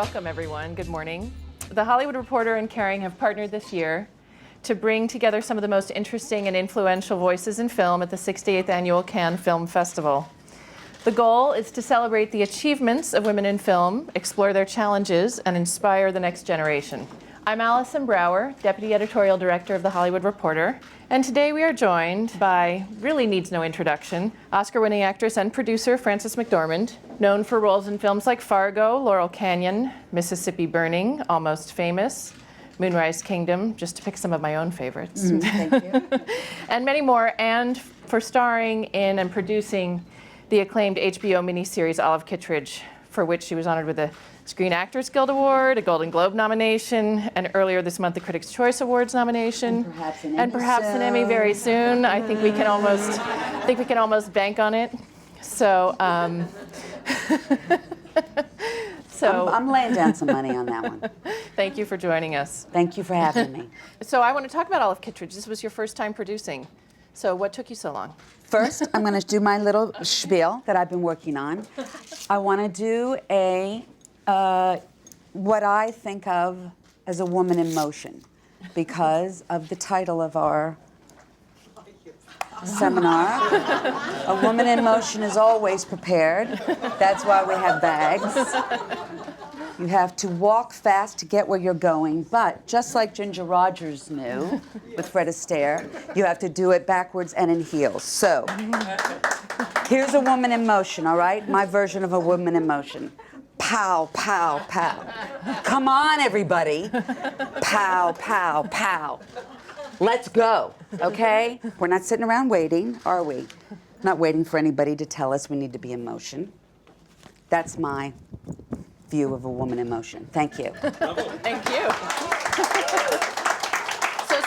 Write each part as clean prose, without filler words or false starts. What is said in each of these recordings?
Welcome, everyone. Good morning. The Hollywood Reporter and Caring have partnered this year to bring together some of the most interesting and influential voices in film at the 68th Annual Cannes Film Festival. The goal is to celebrate the achievements of women in film, explore their challenges, and inspire the next generation. I'm Allison Brower, Deputy Editorial Director of The Hollywood Reporter, and today we are joined by, really needs no introduction, Oscar-winning actress and producer Frances McDormand, known for roles in films like Fargo, Laurel Canyon, Mississippi Burning, Almost Famous, Moonrise Kingdom, just to pick some of my own favorites. Thank you. And many more, and for starring in and producing the acclaimed HBO miniseries Olive Kitteridge, for which she was honored with a Screen Actors Guild Award, a Golden Globe nomination, and earlier this month the Critics' Choice Awards nomination, and perhaps an Emmy very soon. I think we can almost bank on it. So, I'm laying down some money on that one. Thank you for joining us. Thank you for having me. So I want to talk about Olive Kitteridge. This was your first time producing. So what took you so long? First, I'm going to do my little spiel that I've been working on. I want to do what I think of as a woman in motion because of the title of our seminar. A woman in motion is always prepared. That's why we have bags. You have to walk fast to get where you're going, but just like Ginger Rogers knew with Fred Astaire, you have to do it backwards and in heels. So, here's a woman in motion, all right? My version of a woman in motion. Pow, pow, pow. Come on, everybody. Pow, pow, pow. Let's go, okay? We're not sitting around waiting, are we? Not waiting for anybody to tell us we need to be in motion. That's my view of a woman in motion. Thank you. Thank you. So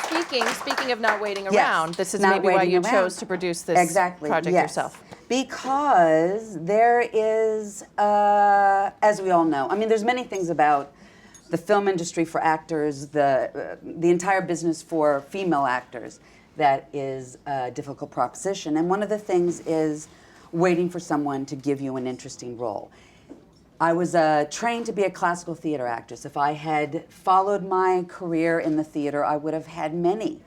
speaking of not waiting around, Yes, this is not maybe why you waiting chose around. to produce this project yes. yourself. Because there is, as we all know, I mean, there's many things about the film industry for actors, the entire business for female actors that is a difficult proposition. And one of the things is waiting for someone to give you an interesting role. I was trained to be a classical theater actress. If I had followed my career in the theater, I would have had many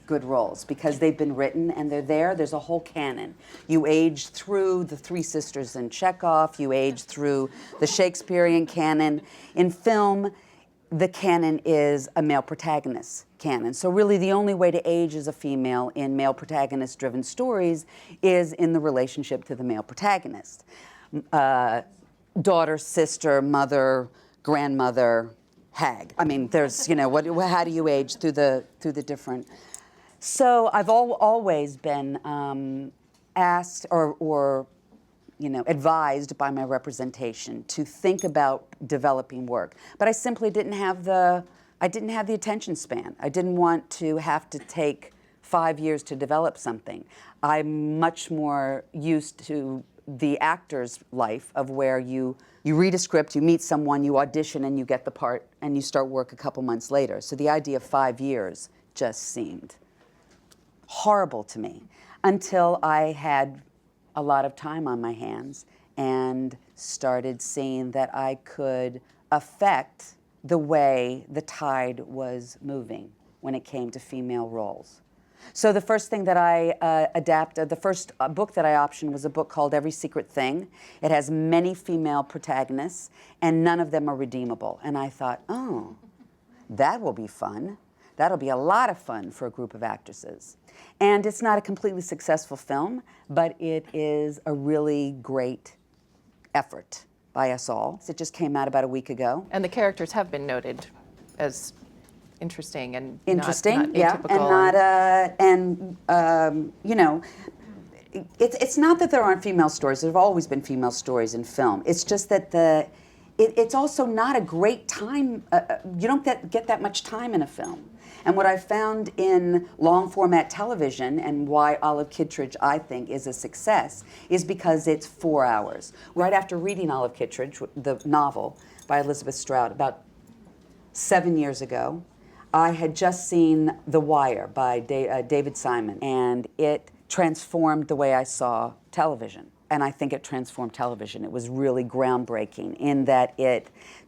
good roles because they've been written and they're there. There's a whole canon. You age through the Three Sisters in Chekhov. You age through the Shakespearean canon. In film, the canon is a male protagonist canon. So really the only way to age as a female in male protagonist-driven stories is in the relationship to the male protagonist. Daughter, sister, mother, grandmother, hag. I mean, there's, you know, how do you age through the different? So I've always been asked or you know, advised by my representation to think about developing work, but I simply didn't have the attention span. I didn't want to have to take 5 years to develop something. I'm much more used to the actor's life of where you read a script, you meet someone, you audition, and you get the part, and you start work a couple months later. So the idea of 5 years just seemed horrible to me until I had a lot of time on my hands and started seeing that I could affect the way the tide was moving when it came to female roles. So the first thing that I the first book that I optioned was a book called Every Secret Thing. It has many female protagonists, and none of them are redeemable. And I thought, oh, that will be fun. That'll be a lot of fun for a group of actresses. And it's not a completely successful film, but it is a really great effort by us all. It just came out about a week ago. And the characters have been noted as interesting and not yeah, atypical. And you know, it's not that there aren't female stories. There have always been female stories in film. It's just that it's also not a great time. You don't get that much time in a film. And what I found in long format television and why Olive Kitteridge, I think, is a success is because it's 4 hours. Right after reading Olive Kitteridge, the novel by Elizabeth Strout, about 7 years ago, I had just seen The Wire by David Simon, and it transformed the way I saw television. and I think it transformed television. It was really groundbreaking in that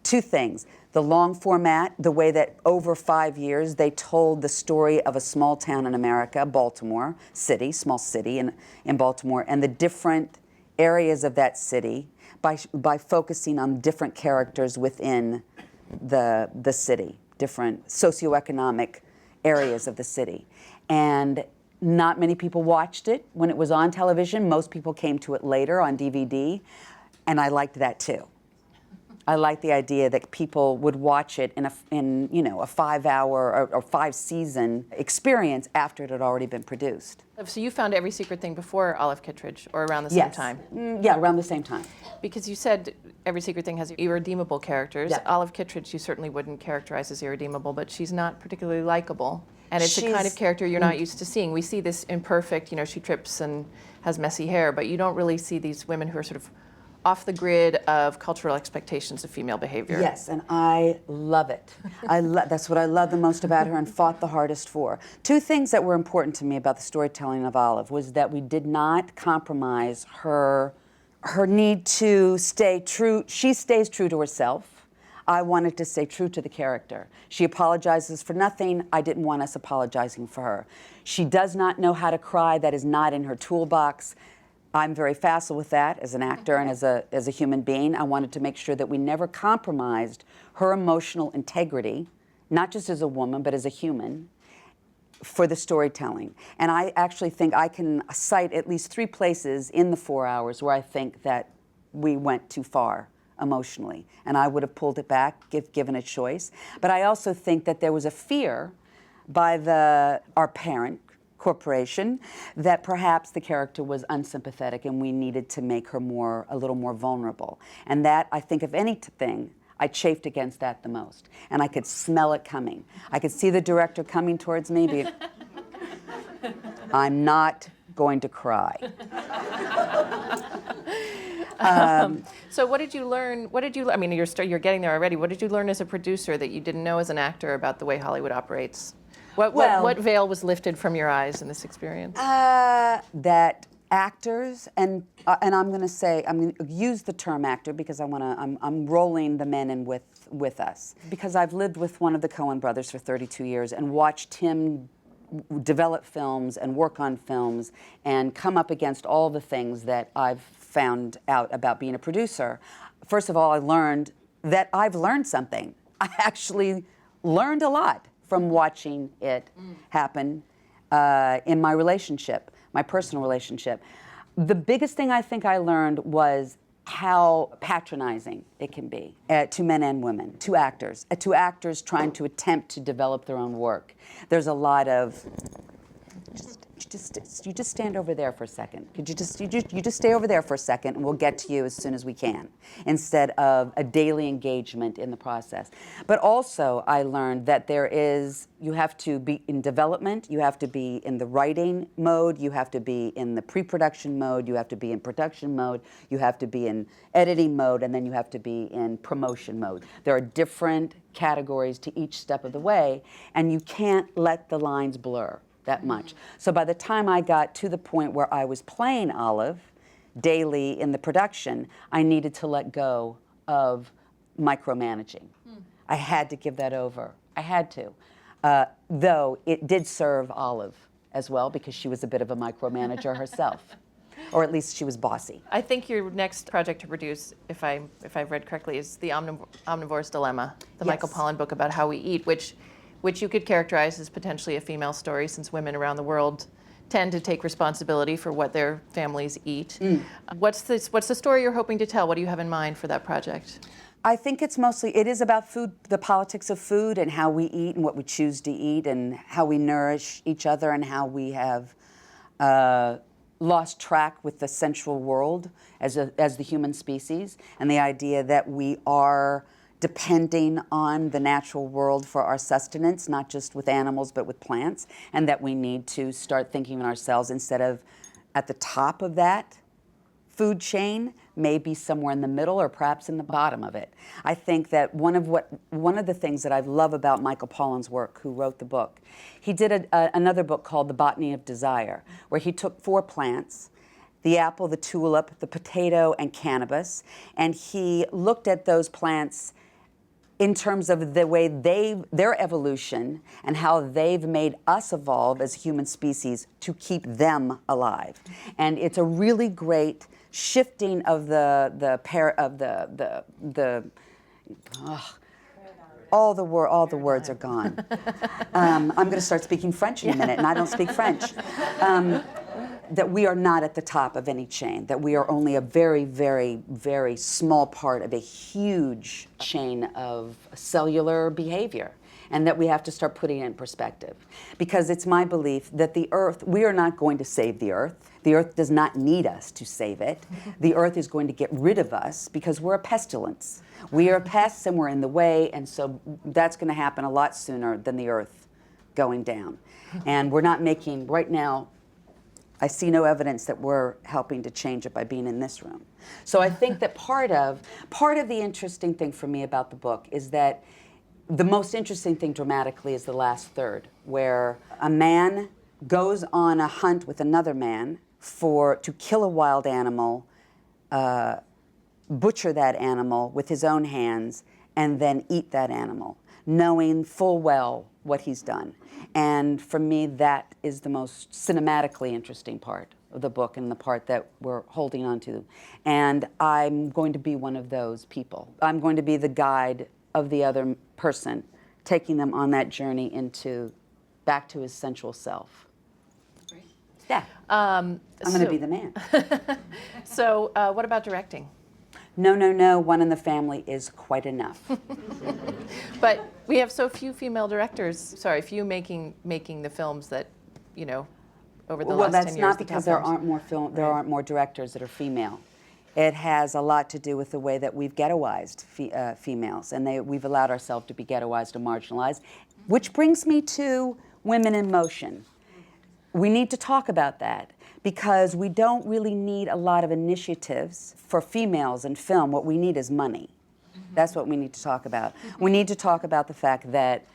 two things. The long format, the way that over 5 years they told the story of a small town in America, Baltimore City, small city in Baltimore, and the different areas of that city by focusing on different characters within the city, different socioeconomic areas of the city. And not many people watched it when it was on television. Most people came to it later on DVD, and I liked that too. I liked the idea that people would watch it in a 5-hour or 5-season experience after it had already been produced. So you found Every Secret Thing before Olive Kitteridge, or around the same time? Yeah, around the same time. Because you said Every Secret Thing has irredeemable characters. Yeah. Olive Kitteridge you certainly wouldn't characterize as irredeemable, but she's not particularly likable. And it's the kind of character you're not used to seeing. We see this imperfect, she trips and has messy hair, but you don't really see these women who are sort of off the grid of cultural expectations of female behavior. Yes, and I love it. That's what I love the most about her and fought the hardest for. Two things that were important to me about the storytelling of Olive was that we did not compromise her need to stay true. She stays true to herself. I wanted to stay true to the character. She apologizes for nothing. I didn't want us apologizing for her. She does not know how to cry. That is not in her toolbox. I'm very facile with that as an actor and as a human being. I wanted to make sure that we never compromised her emotional integrity, not just as a woman, but as a human, for the storytelling. And I actually think I can cite at least 3 places in the 4 hours where I think that we went too far emotionally. And I would have pulled it back, given a choice. But I also think that there was a fear by our parent corporation that perhaps the character was unsympathetic and we needed to make her a little more vulnerable. And that, I think, of anything, I chafed against that the most. And I could smell it coming. I could see the director coming towards me. I'm not going to cry. So what did you learn? I mean, you're getting there already. What did you learn as a producer that you didn't know as an actor about the way Hollywood operates? What veil was lifted from your eyes in this experience? That actors, and I'm going to use the term actor because I'm rolling the men in with us. Because I've lived with one of the Coen brothers for 32 years and watched him develop films and work on films and come up against all the things that I've found out about being a producer. First of all, I learned that I've learned something. I actually learned a lot from watching it happen in my relationship, my personal relationship. The biggest thing I think I learned was how patronizing it can be to men and women, to actors trying to attempt to develop their own work. There's a lot of, you just stand over there for a second. Could you just stay over there for a second and we'll get to you as soon as we can, instead of a daily engagement in the process. But also I learned that you have to be in development, you have to be in the writing mode, you have to be in the pre-production mode, you have to be in production mode, you have to be in editing mode, and then you have to be in promotion mode. There are different categories to each step of the way, and you can't let the lines blur that much. So by the time I got to the point where I was playing Olive daily in the production, I needed to let go of micromanaging. I had to give that over. I had to. Though it did serve Olive as well, because she was a bit of a micromanager herself. Or at least she was bossy. I think your next project to produce, if I've read correctly, is the Omnivore's Dilemma, the Yes. Michael Pollan book about how we eat, which you could characterize as potentially a female story, since women around the world tend to take responsibility for what their families eat. What's the story you're hoping to tell? What do you have in mind for that project? I think it is about food, the politics of food and how we eat and what we choose to eat and how we nourish each other and how we have lost track with the sensual world as the human species, and the idea that we are depending on the natural world for our sustenance, not just with animals but with plants, and that we need to start thinking of ourselves instead of at the top of that food chain, maybe somewhere in the middle or perhaps in the bottom of it. I think that one of the things that I love about Michael Pollan's work, who wrote the book, he did another book called The Botany of Desire, where he took 4 plants the apple, the tulip, the potato, and cannabis. And he looked at those plants in terms of the way their evolution and how they've made us evolve as human species to keep them alive. And it's a really great shifting of all the words are gone. I'm going to start speaking French in a minute, and I don't speak French. That we are not at the top of any chain, that we are only a very, very, very small part of a huge chain of cellular behavior, and that we have to start putting it in perspective. Because it's my belief that the earth, we are not going to save the earth. The earth does not need us to save it. The earth is going to get rid of us because we're a pestilence. We are pests and we're in the way, and so that's going to happen a lot sooner than the earth going down. And we're not making, right now, I see no evidence that we're helping to change it by being in this room. So I think that part of the interesting thing for me about the book is that the most interesting thing dramatically is the last third, where a man goes on a hunt with another man to kill a wild animal, butcher that animal with his own hands, and then eat that animal, knowing full well what he's done. And for me, that is the most cinematically interesting part of the book and the part that we're holding on to. And I'm going to be one of those people. I'm going to be the guide of the other person, taking them on that journey back to his sensual self. Great. Yeah. I'm going to be the man. So what about directing? No. One in the family is quite enough. But we have so few female directors, few making the films that, over the last 10 years. Well, that's not because there aren't more directors that are female. It has a lot to do with the way that we've ghettoized females, and we've allowed ourselves to be ghettoized and marginalized, which brings me to Women in Motion. We need to talk about that, because we don't really need a lot of initiatives for females in film. What we need is money. That's what we need to talk about. We need to talk about the fact that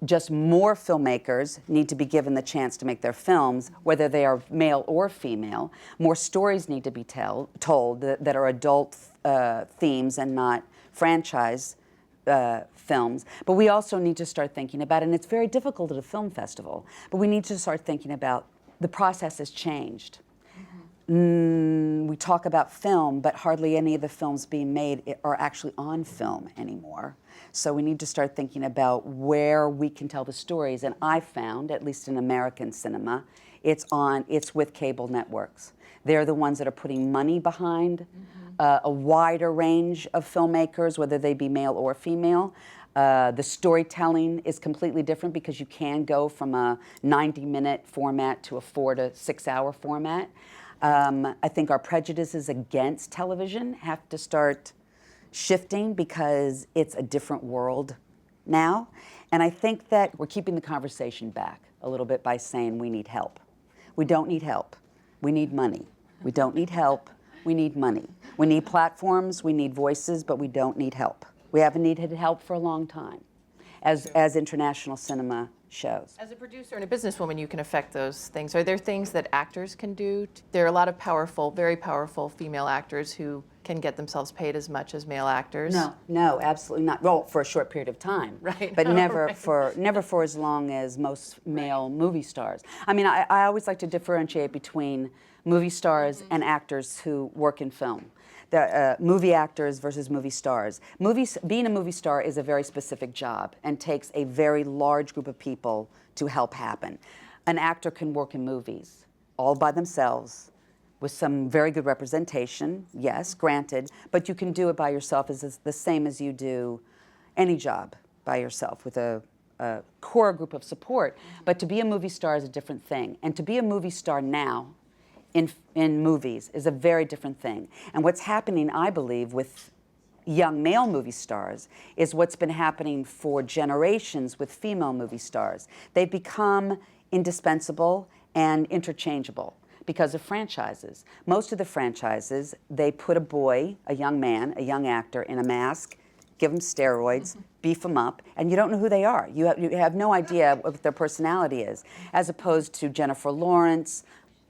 just more filmmakers need to be given the chance to make their films, whether they are male or female. More stories need to be told that are adult themes and not franchise films. But we also need to start thinking about, and it's very difficult at a film festival, but we need to start thinking about the process has changed. We talk about film, but hardly any of the films being made are actually on film anymore. So we need to start thinking about where we can tell the stories. And I found, at least in American cinema, it's with cable networks. They're the ones that are putting money behind a wider range of filmmakers, whether they be male or female. The storytelling is completely different because you can go from a 90-minute format to a 4 to 6 hour format. I think our prejudices against television have to start shifting because it's a different world now. And I think that we're keeping the conversation back a little bit by saying we need help. We don't need help. We need money. We don't need help. We need money. We need platforms. We need voices, but we don't need help. We haven't needed help for a long time, as international cinema shows. As a producer and a businesswoman, you can affect those things. Are there things that actors can do? There are a lot of powerful, very powerful female actors who can get themselves paid as much as male actors. No, absolutely not. Well, for a short period of time, right? But never for as long as most male movie stars. I mean, I always like to differentiate between movie stars and actors who work in film. The movie actors versus movie stars. Being a movie star is a very specific job and takes a very large group of people to help happen. An actor can work in movies all by themselves with some very good representation, yes, granted, but you can do it by yourself as the same as you do any job by yourself with a core group of support. But to be a movie star is a different thing. And to be a movie star now in movies is a very different thing. And what's happening, I believe, with young male movie stars is what's been happening for generations with female movie stars. They've become indispensable and interchangeable because of franchises. Most of the franchises, they put a young man, a young actor in a mask, give them steroids, beef them up, and you don't know who they are. You have no idea what their personality is, as opposed to Jennifer Lawrence,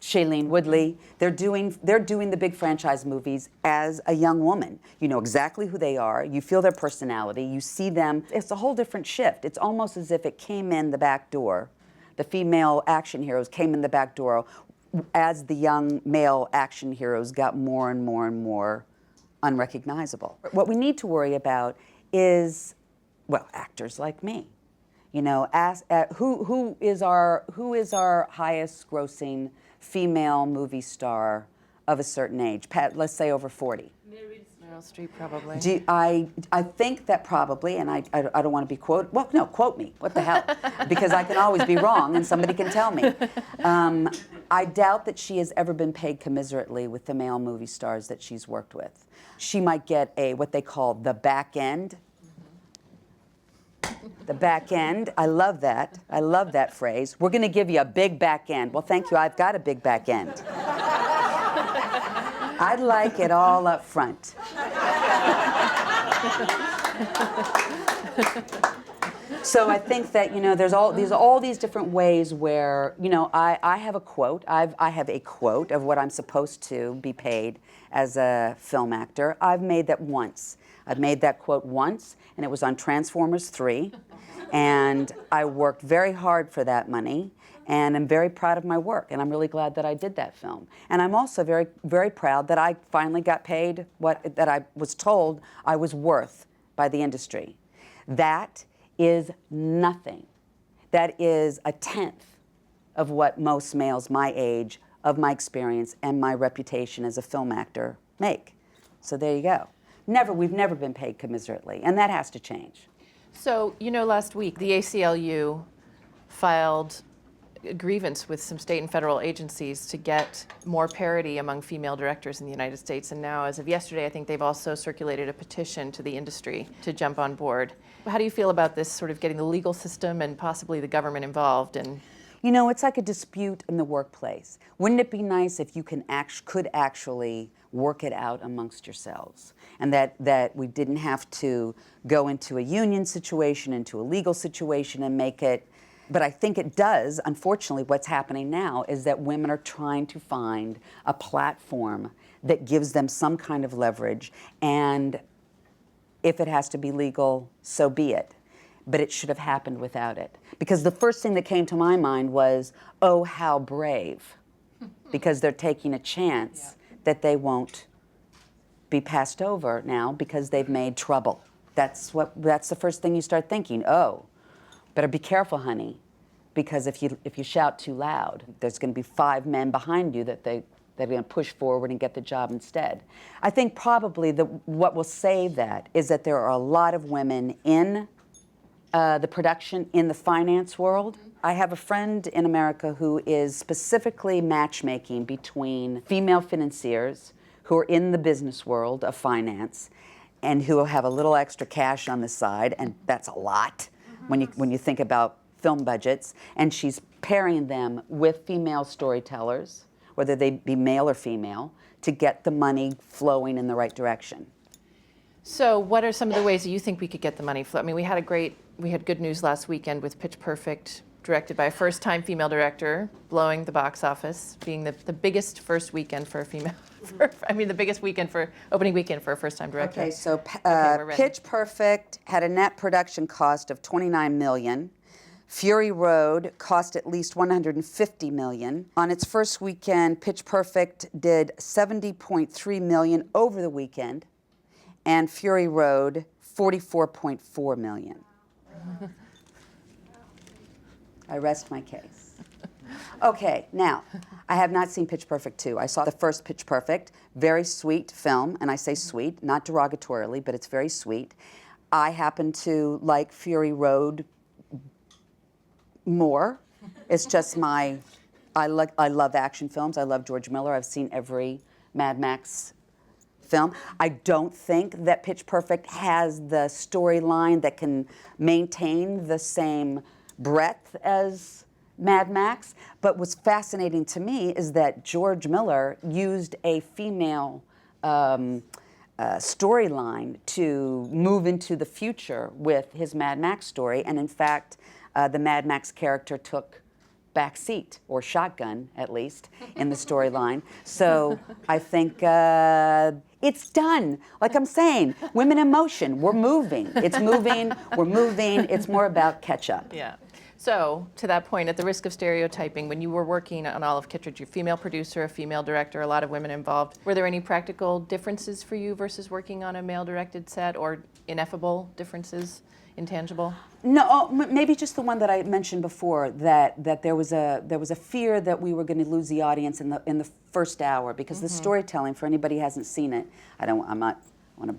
Shailene Woodley. They're doing the big franchise movies as a young woman. You know exactly who they are. You feel their personality. You see them. It's a whole different shift. It's almost as if it came in the back door. The female action heroes came in the back door as the young male action heroes got more and more and more unrecognizable. What we need to worry about is, well, actors like me. You know, who is our highest grossing female movie star of a certain age? Let's say over 40. Meryl Streep, probably. I think that probably, and I don't want to be quoted. Well, no, quote me. What the hell? Because I can always be wrong, and somebody can tell me. I doubt that she has ever been paid commiserately with the male movie stars that she's worked with. She might get what they call the back end. The back end. I love that. I love that phrase. We're going to give you a big back end. Well, thank you. I've got a big back end. I'd like it all up front. So I think that, you know, there's all these different ways where, you know, I have a quote. I have a quote of what I'm supposed to be paid as a film actor. I've made that once. I've made that quote once, and it was on Transformers 3. And I worked very hard for that money, and I'm very proud of my work, and I'm really glad that I did that film. And I'm also very, very proud that I finally got paid that I was told I was worth by the industry. That is nothing. That is a tenth of what most males my age, of my experience, and my reputation as a film actor make. So there you go. We've never been paid commiserately, and that has to change. So, you know, last week, the ACLU filed a grievance with some state and federal agencies to get more parity among female directors in the United States. And now, as of yesterday, I think they've also circulated a petition to the industry to jump on board. How do you feel about this, sort of getting the legal system and possibly the government involved? And you know, it's like a dispute in the workplace. Wouldn't it be nice if you could actually work it out amongst yourselves, and that we didn't have to go into a union situation, into a legal situation, and make it. But I think it does. Unfortunately, what's happening now is that women are trying to find a platform that gives them some kind of leverage, and if it has to be legal, so be it. But it should have happened without it. Because the first thing that came to my mind was, oh, how brave. Because they're taking a chance that they won't be passed over now because they've made trouble. That's the first thing you start thinking. Oh, better be careful, honey, because if you shout too loud, there's going to be 5 men behind you that they're going to push forward and get the job instead. I think probably what will save that is that there are a lot of women in the production, in the finance world. I have a friend in America who is specifically matchmaking between female financiers who are in the business world of finance and who have a little extra cash on the side, and that's a lot when you think about film budgets, and she's pairing them with female storytellers, whether they be male or female, to get the money flowing in the right direction. so what are some of the ways that you think we could get the money flow? I mean, we had good news last weekend with Pitch Perfect, directed by a first-time female director, blowing the box office, being the biggest first weekend for a female, the biggest opening weekend for a first-time director. Okay, so Pitch Perfect had a net production cost of $29 million. Fury Road cost at least $150 million. On its first weekend, Pitch Perfect did $70.3 million over the weekend, and Fury Road $44.4 million. I rest my case. Okay, now, I have not seen Pitch Perfect 2. I saw the first Pitch Perfect, very sweet film, and I say sweet, not derogatorily, but it's very sweet. I happen to like Fury Road more. It's just I love action films. I love George Miller. I've seen every Mad Max film. I don't think that Pitch Perfect has the storyline that can maintain the same breadth as Mad Max. But what's fascinating to me is that George Miller used a female storyline to move into the future with his Mad Max story. And in fact, the Mad Max character took back seat, or shotgun, at least, in the storyline. So I think it's done. Like I'm saying, women in motion, we're moving. It's moving, we're moving. It's more about catch up. Yeah. So, to that point, at the risk of stereotyping, when you were working on all of Kitteridge, you're a female producer, a female director, a lot of women involved. Were there any practical differences for you versus working on a male-directed set, or ineffable differences, intangible? No, maybe just the one that I mentioned before, that there was a fear that we were going to lose the audience in the first hour, because the storytelling, for anybody who hasn't seen it, I want to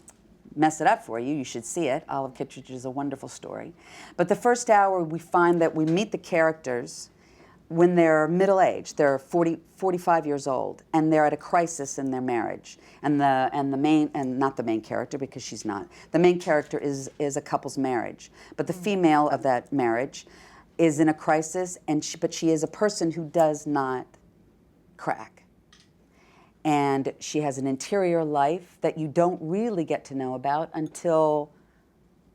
mess it up for you. You should see it. Olive Kitteridge is a wonderful story. But the first hour, we find that we meet the characters when they're middle-aged. They're 45 years old, and they're at a crisis in their marriage. And not the main character, because she's not. The main character is a couple's marriage. But the female of that marriage is in a crisis, but she is a person who does not crack. And she has an interior life that you don't really get to know about until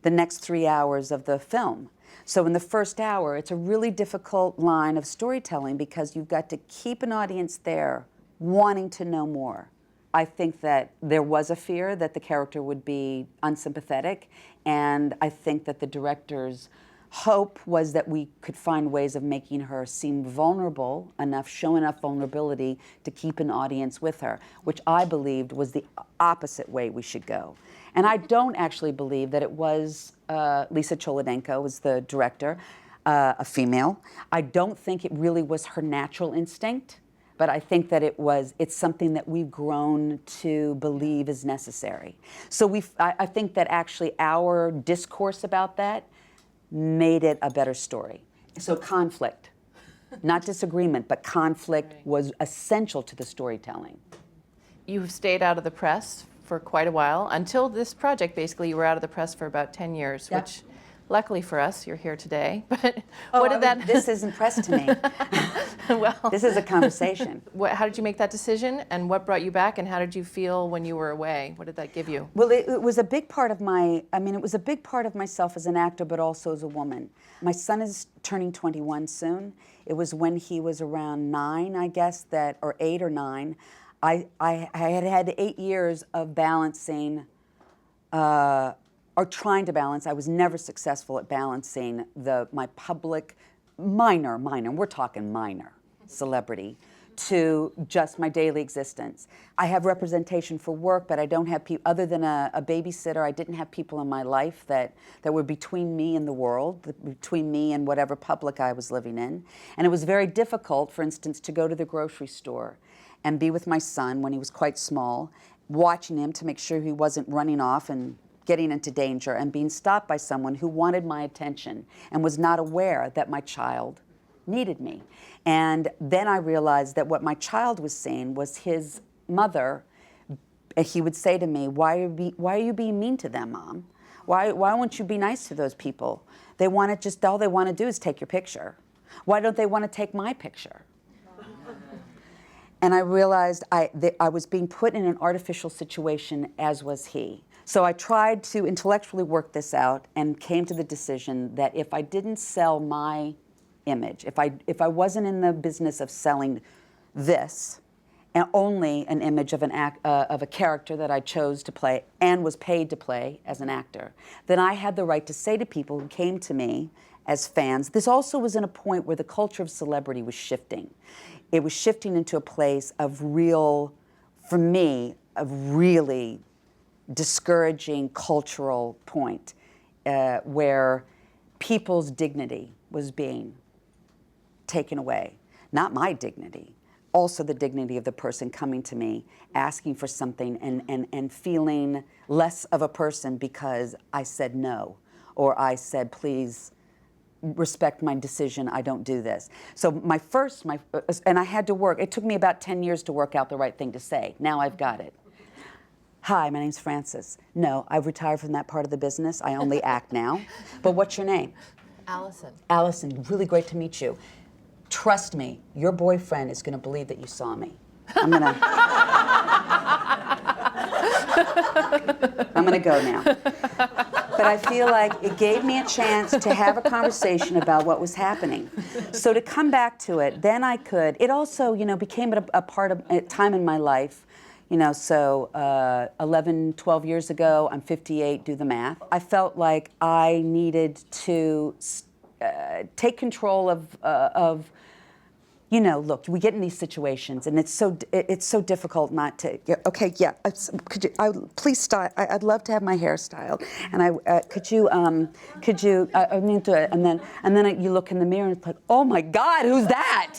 the next 3 hours of the film. So in the first hour, it's a really difficult line of storytelling, because you've got to keep an audience there wanting to know more. I think that there was a fear that the character would be unsympathetic, and I think that the director's hope was that we could find ways of making her seem vulnerable enough, show enough vulnerability to keep an audience with her, which I believed was the opposite way we should go. And I don't actually believe that it was Lisa Cholodenko was the director, a female. I don't think it really was her natural instinct, but I think that it's something that we've grown to believe is necessary. So I think that actually our discourse about that made it a better story. So conflict, not disagreement, but conflict was essential to the storytelling. You've stayed out of the press for quite a while. Until this project, basically, you were out of the press for about 10 years, Yep. which, luckily for us, you're here today. But what did that... This isn't press to me. Well, This is a conversation. how did you make that decision, and what brought you back, and how did you feel when you were away? What did that give you? Well, it was a big part of it was a big part of myself as an actor, but also as a woman. My son is turning 21 soon. It was when he was around 9, I guess, or 8 or 9. I had 8 years of balancing, or trying to balance. I was never successful at balancing my public, minor, we're talking minor, celebrity, to just my daily existence. I have representation for work, but I don't have people, other than a babysitter, I didn't have people in my life that were between me and the world, between me and whatever public I was living in. And it was very difficult, for instance, to go to the grocery store and be with my son when he was quite small, watching him to make sure he wasn't running off and getting into danger, and being stopped by someone who wanted my attention and was not aware that my child needed me. And then I realized that what my child was saying was his mother. He would say to me, why are you being mean to them, Mom? Why won't you be nice to those people? All they want to do is take your picture. Why don't they want to take my picture? And I realized I was being put in an artificial situation, as was he. So I tried to intellectually work this out and came to the decision that if I didn't sell my image, if I wasn't in the business of selling this, and only an image of of a character that I chose to play and was paid to play as an actor, then I had the right to say to people who came to me as fans. This also was in a point where the culture of celebrity was shifting. It was shifting into a place of for me, of really discouraging cultural point where people's dignity was being taken away. Not my dignity, also the dignity of the person coming to me, asking for something and feeling less of a person because I said no, or I said, please respect my decision, I don't do this. So and I had to work, it took me about 10 years to work out the right thing to say. Now I've got it. Hi, my name's Frances. No, I've retired from that part of the business. I only act now. But what's your name? Allison. Allison, really great to meet you. Trust me, your boyfriend is going to believe that you saw me. I'm going to go now. but I feel like it gave me a chance to have a conversation about what was happening. So to come back to it, then I could. It also, became a part of a time in my life. So 11, 12 years ago, I'm 58, do the math. I felt like I needed to take control of look, we get in these situations, and it's so difficult not to. Okay, yeah. Could you please style? I'd love to have my hair styled, and could you I need to, and then you look in the mirror and it's like, oh my God, who's that?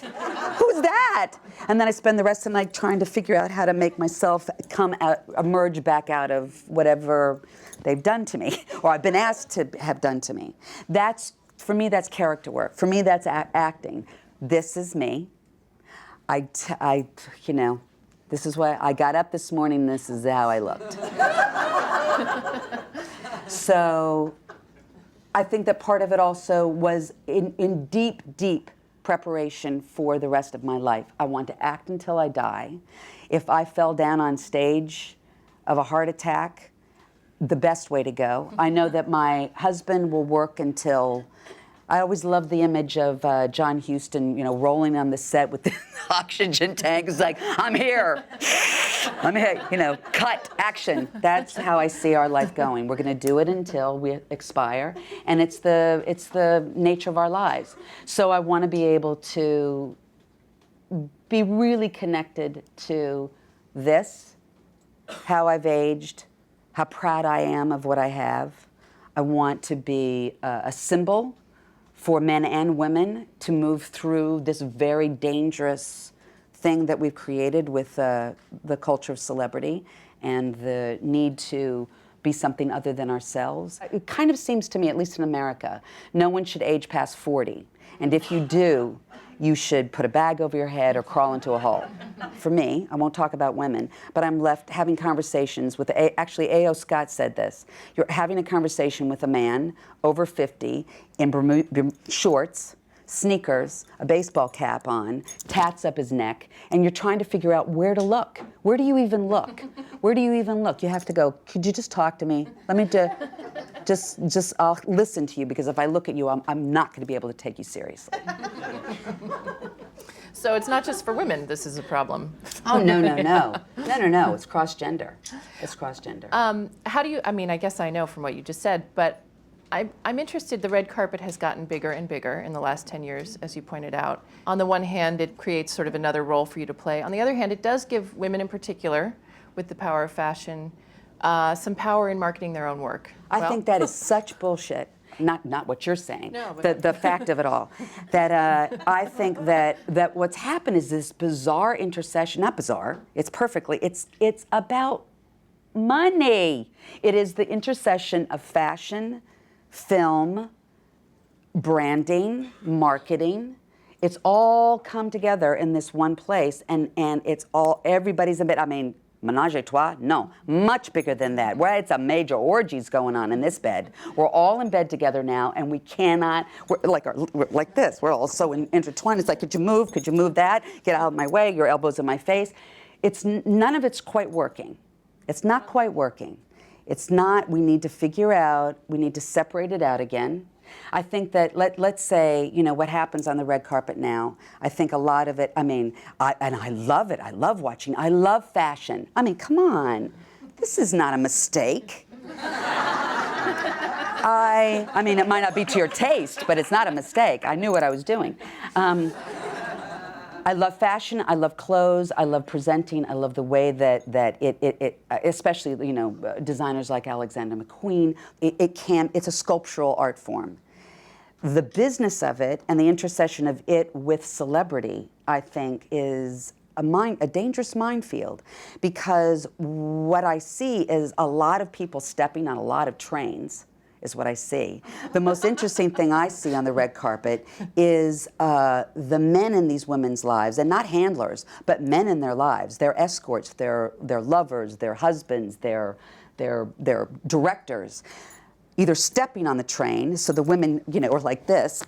Who's that? And then I spend the rest of the night trying to figure out how to make myself emerge back out of whatever they've done to me, or I've been asked to have done to me. For me, that's character work. For me, that's acting. This is me. This is why I got up this morning. This is how I looked. So I think that part of it also was in deep, deep preparation for the rest of my life. I want to act until I die. If I fell down on stage of a heart attack, the best way to go. I know that my husband will work until. I always love the image of John Huston, rolling on the set with the oxygen tank. It's like, I'm here. I'm here, cut, action. That's how I see our life going. We're going to do it until we expire, and it's the nature of our lives. So I want to be able to be really connected to this, how I've aged, how proud I am of what I have. I want to be a symbol for men and women to move through this very dangerous thing that we've created with the culture of celebrity and the need to be something other than ourselves. It kind of seems to me, at least in America, no one should age past 40. And if you do, you should put a bag over your head or crawl into a hole. For me, I won't talk about women, but I'm left having conversations with, actually A.O. Scott said this, you're having a conversation with a man over 50 in shorts, sneakers, a baseball cap on, tats up his neck, and you're trying to figure out where to look. Where do you even look? Where do you even look? You have to go, could you just talk to me? Let me just I'll listen to you, because if I look at you, I'm not going to be able to take you seriously. So it's not just for women this is a problem. Oh, no. It's cross-gender. It's cross-gender. How do you, I guess I know from what you just said, but I'm interested, the red carpet has gotten bigger and bigger in the last 10 years, as you pointed out. On the one hand, it creates sort of another role for you to play. On the other hand, it does give women in particular, with the power of fashion, some power in marketing their own work. I think that is such bullshit. Not what you're saying. No, but the fact of it all. That I think that what's happened is this bizarre intersection. Not bizarre. It's perfectly. It's about money. It is the intersection of fashion, film, branding, marketing. It's all come together in this one place, and it's all, everybody's a bit, menage a trois? No, much bigger than that. Where it's a major orgies going on in this bed. We're all in bed together now, and we cannot, we're like this. We're all so intertwined. It's like, could you move that? Get out of my way, your elbows in my face. None of it's quite working. It's not quite working. It's not, we need to figure out, we need to separate it out again. I think that, let's say, what happens on the red carpet now, I think a lot of it, and I love it, I love watching, I love fashion. Come on, this is not a mistake. It might not be to your taste, but it's not a mistake. I knew what I was doing. I love fashion, I love clothes, I love presenting, I love the way that it especially, designers like Alexander McQueen, it's a sculptural art form. The business of it and the intersection of it with celebrity, I think, is a dangerous minefield, because what I see is a lot of people stepping on a lot of trains, is what I see. The most interesting thing I see on the red carpet is the men in these women's lives, and not handlers, but men in their lives, their escorts, their lovers, their husbands, their directors, either stepping on the train, so the women, are like this,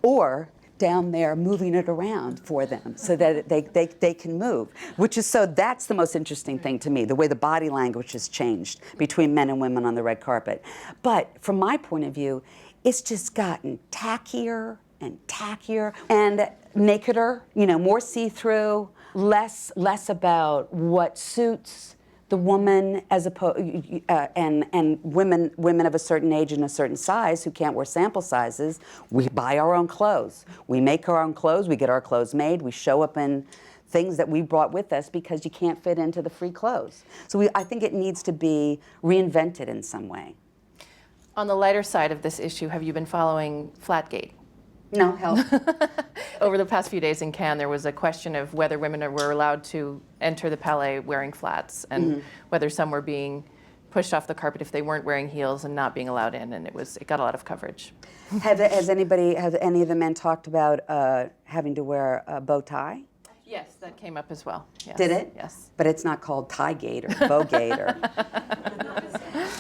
or down there moving it around for them so that they can move, that's the most interesting thing to me, the way the body language has changed between men and women on the red carpet. But from my point of view, it's just gotten tackier and tackier and nakeder, more see-through, less about what suits the woman as and women of a certain age and a certain size who can't wear sample sizes. We buy our own clothes. We make our own clothes. We get our clothes made. We show up in things that we brought with us because you can't fit into the free clothes. So I think it needs to be reinvented in some way. On the lighter side of this issue, have you been following Flatgate? No, help. Over the past few days in Cannes, there was a question of whether women were allowed to enter the Palais wearing flats, and whether some were being pushed off the carpet if they weren't wearing heels and not being allowed in, and it got a lot of coverage. Have any of the men talked about having to wear a bow tie? Yes, that came up as well. Yes. Did it? Yes. But it's not called tie-gate or bow-gate or...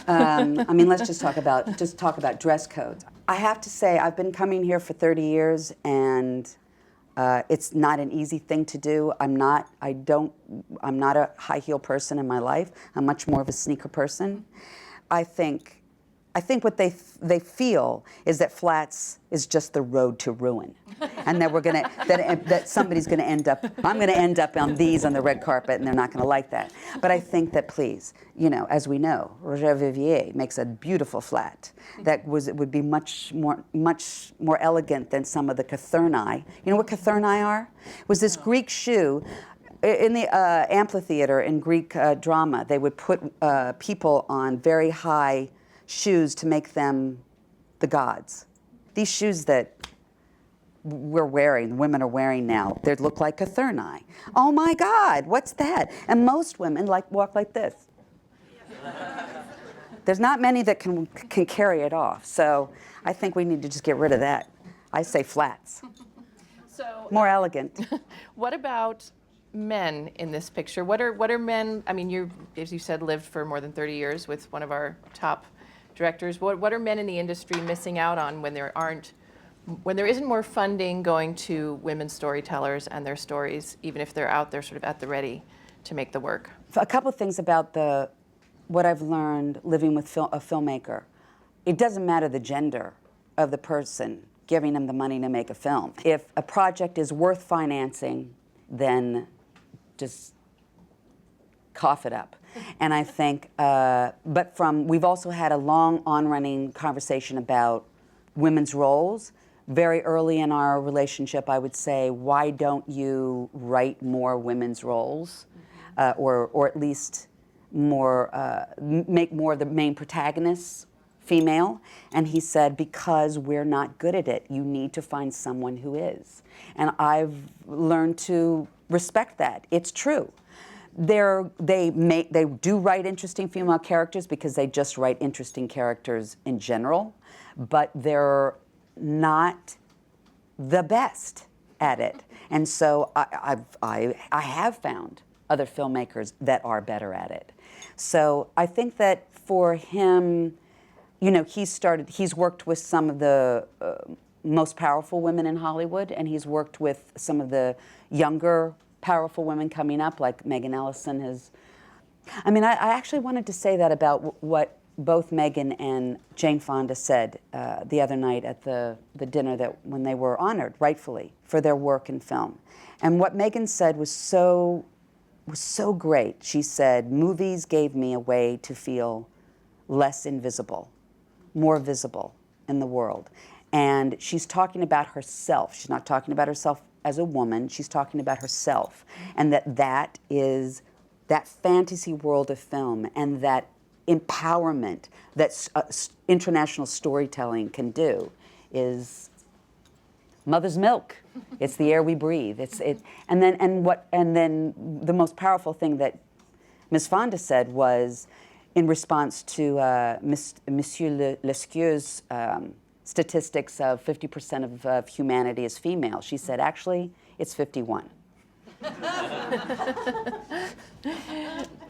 let's just talk about dress codes. I have to say, I've been coming here for 30 years, and it's not an easy thing to do. I'm not a high heel person in my life. I'm much more of a sneaker person. I think what they feel is that flats is just the road to ruin, and that that somebody's gonna end up. I'm gonna end up on the red carpet, and they're not gonna like that. But I think that, please, as we know, Roger Vivier makes a beautiful flat that would be much more elegant than some of the Cathurni. You know what Cathurni are? It was this Greek shoe. In the amphitheater in Greek drama, they would put people on very high shoes to make them the gods. These shoes that women are wearing now, they look like Cathurni. Oh my God, what's that? And most women walk like this. There's not many that can carry it off. So I think we need to just get rid of that. I say flats. So more elegant. What about men in this picture? What are men? I mean, you, as you said, lived for more than 30 years with one of our top directors. What are men in the industry missing out on when there isn't more funding going to women storytellers and their stories, even if they're out there sort of at the ready to make the work? A couple of things about what I've learned living with a filmmaker. It doesn't matter the gender of the person giving them the money to make a film. If a project is worth financing, then just cough it up. And I think, we've also had a long on-running conversation about women's roles. Very early in our relationship, I would say, why don't you write more women's roles? Or at least make more of the main protagonists female? And he said, because we're not good at it. You need to find someone who is. And I've learned to respect that. It's true. They do write interesting female characters because they just write interesting characters in general, but they're not the best at it. And so I have found other filmmakers that are better at it. So I think that for him, he's worked with some of the most powerful women in Hollywood, and he's worked with some of the younger powerful women coming up, like Megan Ellison has. I actually wanted to say that about what both Megan and Jane Fonda said the other night at the dinner when they were honored, rightfully, for their work in film. And what Megan said was so great. She said, movies gave me a way to feel less invisible, more visible in the world. And she's talking about herself. She's not talking about herself as a woman. She's talking about herself. And that is that fantasy world of film and that empowerment that international storytelling can do is mother's milk. It's the air we breathe. And then the most powerful thing that Ms. Fonda said was, in response to Monsieur Lescur's statistics of 50% of humanity is female, she said, actually, it's 51.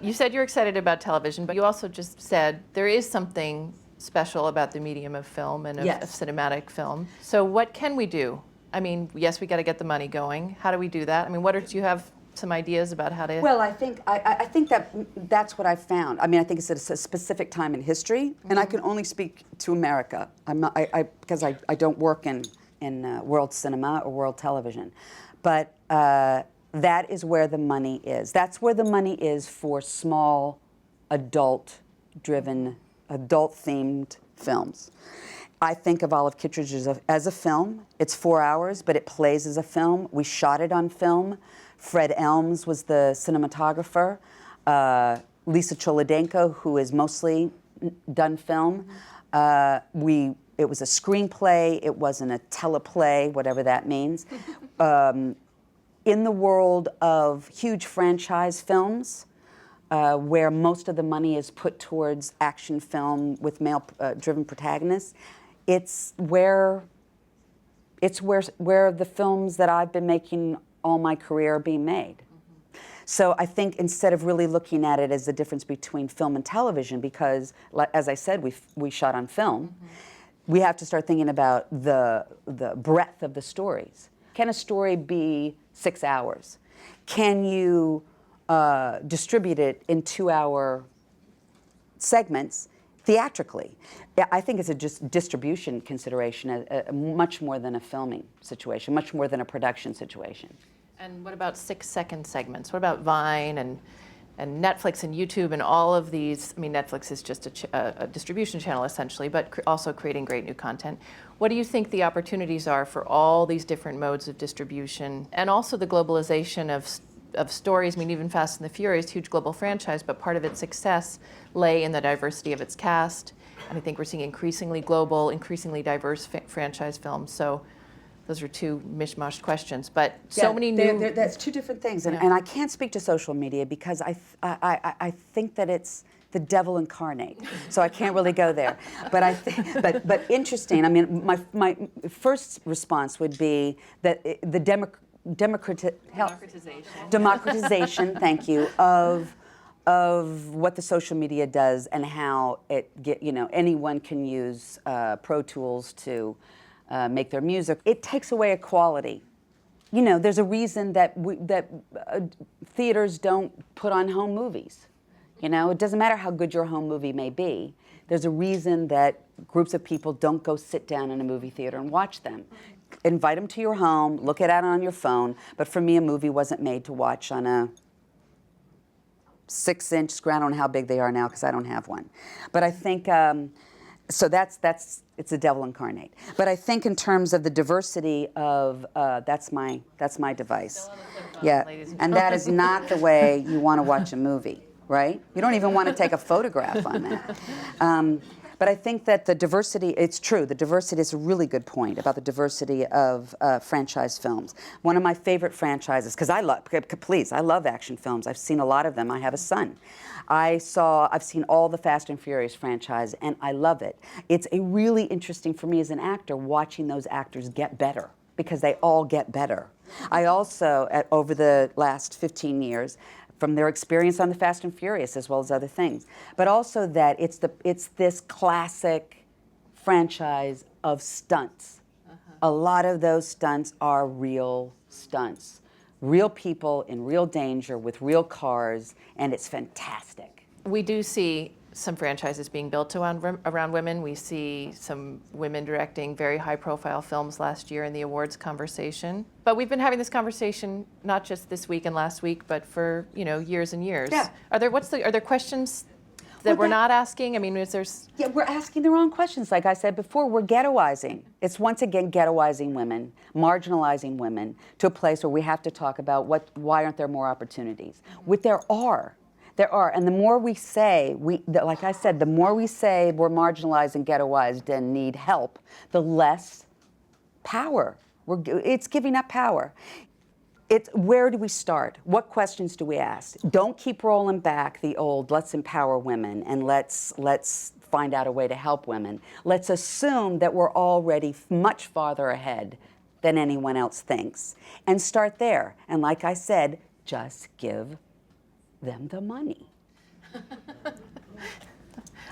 You said you're excited about television, but you also just said there is something special about the medium of film and of cinematic film. So what can we do I mean, yes, we got to get the money going. How do we do that? I mean, do you have some ideas about how to? Well, I think that's what I've found. I mean, I think it's at a specific time in history, and I can only speak to America. I'm not because I don't work in world cinema or world television, but that is where the money is. That's where the money is for small, adult-driven, adult-themed films. I think of Olive Kitteridge as a film. It's 4 hours, but it plays as a film. We shot it on film. Fred Elms was the cinematographer. Lisa Cholodenko, who has mostly done film. It was a screenplay. It wasn't a teleplay, whatever that means. In the world of huge franchise films, where most of the money is put towards action film with male-driven protagonists, it's where the films that I've been making all my career are being made. So I think instead of really looking at it as the difference between film and television, because as I said, we shot on film, we have to start thinking about the breadth of the stories. Can a story be 6 hours? Can you distribute it in 2-hour segments theatrically? I think it's a just distribution consideration, much more than a filming situation, much more than a production situation. And what about 6-second segments? What about Vine and Netflix and YouTube and all of these? I mean, Netflix is just a distribution channel essentially, but also creating great new content. What do you think the opportunities are for all these different modes of distribution, and also the globalization of stories? I mean, even Fast and the Furious, huge global franchise, but part of its success lay in the diversity of its cast. And I think we're seeing increasingly global, increasingly diverse franchise films. So those are two mishmash questions, but so many new. That's two different things, and I can't speak to social media because I think that it's the devil incarnate, so I can't really go there. But but interesting. I mean, my first response would be that the democratization. Thank you, of what the social media does and how anyone can use Pro Tools to make their music. It takes away a quality. You know, there's a reason that theaters don't put on home movies. You know, it doesn't matter how good your home movie may be. There's a reason that groups of people don't go sit down in a movie theater and watch them. Invite them to your home, look at it on your phone. But for me, a movie wasn't made to watch on a 6-inch screen. I don't know how big they are now because I don't have one. But I think, so it's the devil incarnate. But I think in terms of the diversity of, that's my device. Yeah, and that is not the way you want to watch a movie, right? You don't even want to take a photograph on that. But I think that the diversity, it's true, the diversity is a really good point about the diversity of franchise films. One of my favorite franchises, because I love action films. I've seen a lot of them. I have a son. I've seen all the Fast and Furious franchise, and I love it. It's really interesting for me as an actor watching those actors get better, because they all get better. I also, over the last 15 years, from their experience on the Fast and Furious as well as other things, but also that it's this classic franchise of stunts. A lot of those stunts are real stunts. Real people in real danger with real cars, and it's fantastic. We do see some franchises being built around women. We see some women directing very high-profile films last year in the awards conversation. But we've been having this conversation not just this week and last week, but for years and years. Yeah. Are there questions that we're not asking? I mean, Yeah, we're asking the wrong questions. Like I said before, we're ghettoizing. It's once again ghettoizing women, marginalizing women to a place where we have to talk about why aren't there more opportunities? There are, and the more we say, like I said, the more we say we're marginalized and ghettoized and need help, the less power. It's giving up power. Where do we start? What questions do we ask? Don't keep rolling back the old, let's empower women and let's find out a way to help women. Let's assume that we're already much farther ahead than anyone else thinks and start there. And like I said, just give them the money.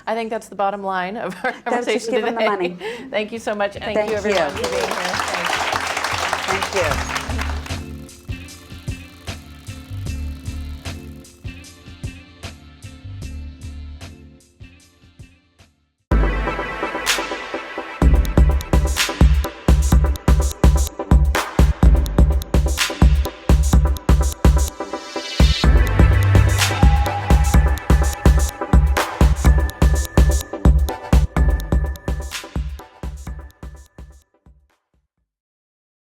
I think that's the bottom line of our conversation just give today. them the money. Thank you so much. Thank you everyone for being here. Thanks. you.